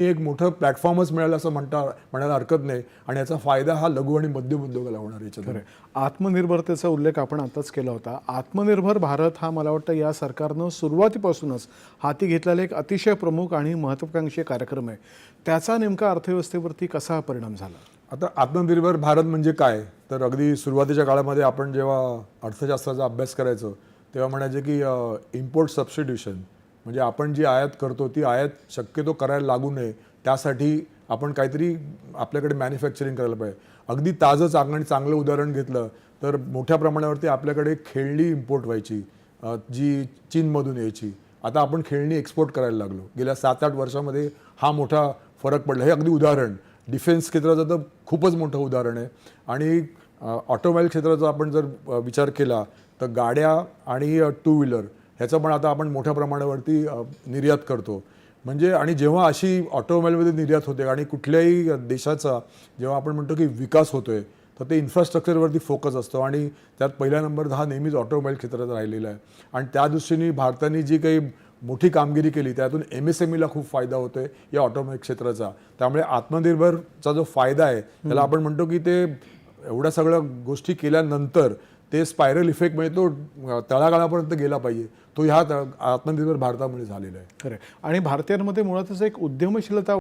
एक मोठं प्लॅटफॉर्मच मिळालं असं म्हणायला हरकत नाही आणि याचा फायदा हा लघु आणि मध्यम उद्योगाला होणार याच्यात. खरं आत्मनिर्भरतेचा उल्लेख आपण आताच केला होता. आत्मनिर्भर भारत हा मला वाटतं या सरकारनं सुरुवातीपासूनच हाती घेतलेला एक अतिशय प्रमुख आणि महत्त्वाकांक्षी कार्यक्रम आहे. त्याचा नेमका अर्थव्यवस्थेवरती कसा परिणाम झाला? आता आत्मनिर्भर भारत म्हणजे काय, तर अगदी सुरुवातीच्या काळामध्ये आपण जेव्हा अर्थशास्त्राचा अभ्यास करायचो तेव्हा म्हणायचे की इम्पोर्ट सबस्टिट्यूशन, म्हणजे आपण जी आयात करतो ती आयात शक्यतो करायला लागू नये त्यासाठी आपण काहीतरी आपल्याकडे मॅन्युफॅक्चरिंग करायला पाहिजे. अगदी ताजं आणि चांगलं उदाहरण घेतलं तर मोठ्या प्रमाणावरती आपल्याकडे खेळणी इम्पोर्ट व्हायची जी चीनमधून यायची. आता आपण खेळणी एक्सपोर्ट करायला लागलो. गेल्या 7-8 वर्षामध्ये हा मोठा फरक पडला. हे अगदी उदाहरण. डिफेन्स क्षेत्राचं तर खूपच मोठं उदाहरण आहे. आणि ऑटोमोबाईल क्षेत्राचा आपण जर विचार केला तर गाड्या आणि टू व्हीलर ह्याचं पण आता आपण मोठ्या प्रमाणावरती निर्यात करतो. म्हणजे आणि जेव्हा अशी ऑटोमोबाईलमध्ये निर्यात होते आणि कुठल्याही देशाचा जेव्हा आपण म्हणतो की विकास होतोय तर ते इन्फ्रास्ट्रक्चरवरती फोकस असतो आणि त्यात पहिला नंबर हा नेहमीच ऑटोमोबाईल क्षेत्रात राहिलेला आहे. आणि त्या दृष्टीने भारताने जी काही मोठी कामगिरी केली त्यातून MSMEला खूप फायदा होतोय या ऑटोमोबाईल क्षेत्राचा. त्यामुळे आत्मनिर्भरचा जो फायदा आहे त्याला आपण म्हणतो की ते एवढ्या सगळ्या गोष्टी केल्यानंतर ते स्पायरल इफेक्ट म्हणजे तो तळागाळापर्यंत गेला पाहिजे, तो ह्या आत्मनिर्भर भारतामुळे झालेला आहे. खरं आणि भारतीयांमध्ये मुळातच एक उद्यमशीलता